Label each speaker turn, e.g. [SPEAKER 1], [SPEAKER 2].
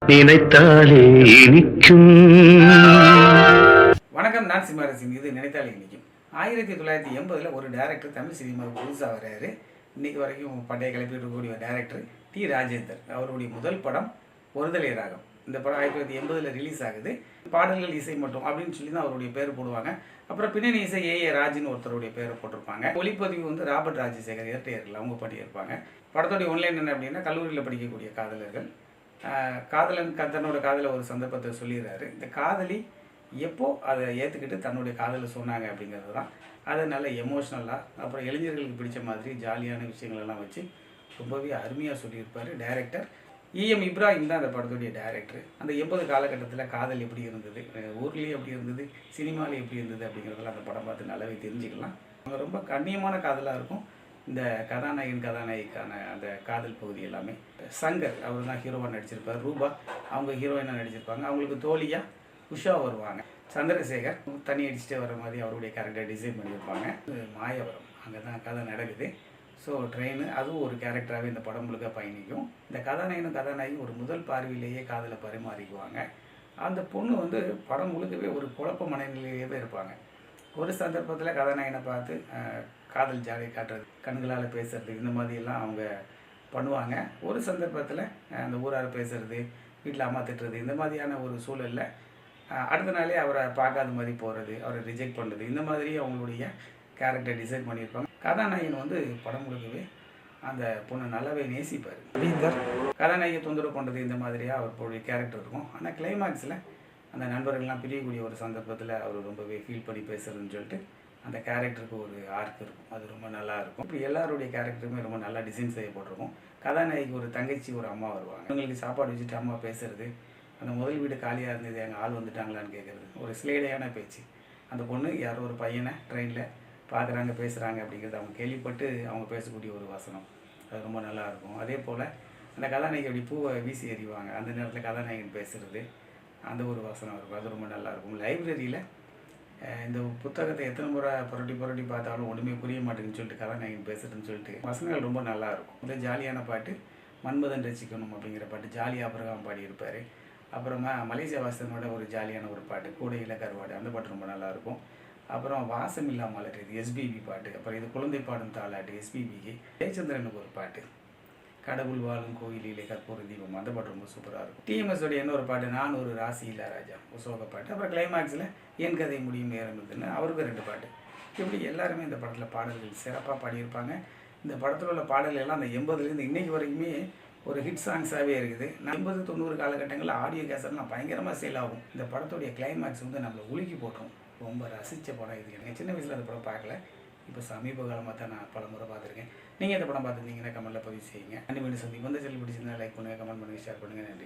[SPEAKER 1] நினைத்தாலே இனிக்கும்.
[SPEAKER 2] வணக்கம், நான் சிம்மரசிங். இது நினைத்தாலே இனிக்கும். 1980 ஒரு டைரக்டர் தமிழ் சினிமாவுக்கு புதுசாக வர்றாரு. இன்னைக்கு வரைக்கும் பண்டைய கிளப்பிட்டு இருக்கக்கூடிய டைரக்டர் டி ராஜேந்தர். அவருடைய முதல் படம் ஒருதலை ராகம். இந்த படம் 1980 ரிலீஸ் ஆகுது. பாடல்கள் இசை மட்டும் அப்படின்னு சொல்லி தான் அவருடைய பேர் போடுவாங்க. அப்புறம் பின்னணி இசை ஏ ராஜின்னு ஒருத்தருடைய பேரை போட்டிருப்பாங்க. ஒளிப்பதிவு வந்து ராபர்ட் ராஜசேகர் இரட்டையர்கள் அவங்க பண்ணியிருப்பாங்க. படத்துடைய ஒன்லைன் என்ன அப்படின்னா, கல்லூரியில் படிக்கக்கூடிய காதலர்கள், காதலன் தன்னோட காதலை ஒரு சந்தர்ப்பத்தை சொல்லிடுறாரு. இந்த காதலி எப்போ அதை ஏற்றுக்கிட்டு தன்னுடைய காதலை சொன்னாங்க அப்படிங்கிறது தான். அதை நல்ல எமோஷ்னலாக, அப்புறம் இளைஞர்களுக்கு பிடிச்ச மாதிரி ஜாலியான விஷயங்களெல்லாம் வச்சு ரொம்பவே அருமையாக சொல்லியிருப்பார் டைரக்டர் EM இப்ராஹிம் தான் அந்த படத்துடைய டைரக்டர். அந்த 80 காலகட்டத்தில் காதல் எப்படி இருந்தது, ஊர்லேயே எப்படி இருந்தது, சினிமாவில் எப்படி இருந்தது அப்படிங்கிறதெல்லாம் அந்த படம் பார்த்து நல்லாவே தெரிஞ்சுக்கலாம். அவங்க ரொம்ப கண்ணியமான காதலாக இருக்கும். இந்த கதாநாயகிக்கான அந்த காதல் பகுதி எல்லாமே. சங்கர் அவர் தான் ஹீரோவாக நடிச்சிருப்பார். ரூபா அவங்க ஹீரோயினாக நடிச்சிருப்பாங்க. அவங்களுக்கு தோழியாக உஷா வருவாங்க. சந்திரசேகர் தண்ணி அடிச்சுட்டே வர மாதிரி அவருடைய கேரக்டர் டிசைன் பண்ணியிருப்பாங்க. மாயவரம் அங்கே தான் கதை நடக்குது. ஸோ ட்ரெயின் அதுவும் ஒரு கேரக்டராகவே இந்த படம் முழுக்க பயணிக்கும். இந்த கதாநாயகி ஒரு முதல் பார்வையிலேயே காதலை பரிமாறிக்குவாங்க. அந்த பொண்ணு வந்து படம் முழுக்கவே ஒரு குழப்ப மனநிலையிலேயே இருப்பாங்க. ஒரு சந்தர்ப்பத்தில் கதாநாயகனை பார்த்து காதல் ஜாலியை காட்டுறது, கண்களால் பேசுறது, இந்த மாதிரியெல்லாம் அவங்க பண்ணுவாங்க. ஒரு சந்தர்ப்பத்தில் அந்த ஊரார் பேசுறது, வீட்டில் அம்மா திட்டுறது, இந்த மாதிரியான ஒரு சூழலில் அடுத்த நாளே அவரை பார்க்காத மாதிரி போகிறது, அவரை ரிஜெக்ட் பண்ணுறது, இந்த மாதிரி அவங்களுடைய கேரக்டர் டிசைன் பண்ணியிருப்பாங்க. கதாநாயகன் வந்து படம் முழுக்கவே அந்த பொண்ணை நல்லாவே நேசிப்பார். கதாநாயகி தொந்தரவு பண்ணுறது, இந்த மாதிரியாக அவருடைய கேரக்டர் இருக்கும். ஆனால் கிளைமேக்ஸில் அந்த நண்பர்கள்லாம் பிரியக்கூடிய ஒரு சந்தர்ப்பத்தில் அவர் ரொம்பவே ஃபீல் பண்ணி பேசுகிறதுன்னு சொல்லிட்டு அந்த கேரக்டருக்கு ஒரு ஆர்க் இருக்கும். அது ரொம்ப நல்லா இருக்கும். இப்படி எல்லாருடைய கேரக்டருமே ரொம்ப நல்லா டிசைன் செய்யப்பட்டிருக்கும். கதாநாயகிக்கு ஒரு தங்கச்சி, ஒரு அம்மா வருவாங்க. அவங்களுக்கு சாப்பாடு வச்சுட்டு அம்மா பேசுறது, அந்த முதல் வீடு காலியாக இருந்தது, எங்கள் ஆள் வந்துட்டாங்களான்னு கேட்குறது, ஒரு ஸ்லேடையான பேச்சு. அந்த பொண்ணு யாரோ ஒரு பையனை ட்ரெயினில் பார்க்குறாங்க, பேசுகிறாங்க அப்படிங்கிறது அவங்க கேள்விப்பட்டு அவங்க பேசக்கூடிய ஒரு வசனம், அது ரொம்ப நல்லாயிருக்கும். அதே போல் அந்த கதாநாயகி அப்படி பூவை வீசி எறிவாங்க, அந்த நேரத்தில் கதாநாயகன் பேசுகிறது, அந்த ஒரு வசனம் இருக்கும். அது ரொம்ப நல்லாயிருக்கும். லைப்ரரியில் இந்த புத்தகத்தை எத்தனை முறை புரட்டி பார்த்தாலும் ஒன்றுமே புரிய மாட்டேங்குன்னு சொல்லிட்டு கதாநாயகன் பேசுகிறதுன்னு சொல்லிட்டு வசனங்கள் ரொம்ப நல்லாயிருக்கும். முதல் ஜாலியான பாட்டு மன்மதன் ரசிக்கணும் அப்படிங்கிற பாட்டு ஜாலி அபிரகாம் பாடியிருப்பார். அப்புறமா மலேசியா வாசனோட ஒரு ஜாலியான ஒரு பாட்டு கூடையில் கருவாடு, அந்த பாட்டு ரொம்ப நல்லாயிருக்கும். அப்புறம் வாசம் இல்லாமல் இது SPB பாட்டு. அப்புறம் இது குழந்தை பாடும் தாளாட்டு SPBக்கு. ஜெயச்சந்திரனுக்கு ஒரு பாட்டு, கடவுள் வாழும் கோயிலிலே கற்பூர தீபம், அந்த பாட்டு ரொம்ப சூப்பராக இருக்கும். TMS உடைய இன்னொரு பாட்டு, நான் ஒரு ராசி இல்லா ராஜா, சோக பாட்டு. அப்புறம் கிளைமேக்ஸில் என் கதை முடியும் நேரம் இதுன்னு அவருக்கு 2 பாட்டு. இப்படி எல்லாருமே இந்த படத்தில் பாடல்கள் சிறப்பாக பாடியிருப்பாங்க. இந்த படத்தில் உள்ள பாடல்கள் எல்லாம் அந்த 80லேருந்து இன்றைக்கு வரைக்குமே ஒரு ஹிட் சாங்ஸாகவே இருக்குது. 80-90 காலகட்டங்களில் ஆடியோ கேசட்லாம் பயங்கரமாக சேல் ஆகும். இந்த படத்துடைய கிளைமேக்ஸ் வந்து நம்மளை உலுக்கி போட்டோம். ரொம்ப ரசித்த படம் இது. எனக்கு சின்ன வயசில் அந்த படம் பார்க்கல, இப்போ சமீப காலமாக தான் நான் பல முறை பார்த்துருக்கேன். நீங்கள் இந்த படம் பார்த்துருந்தீங்கன்னா கமெண்ட்டில் பதிவு செய்யுங்க. அண்ட் மீண்டும் சந்திப்போம். இந்த செல் பிடிச்சிருந்தா லைக் பண்ணுங்கள், கமெண்ட் பண்ணுங்கள், ஷேர் பண்ணுங்கள். நன்றி.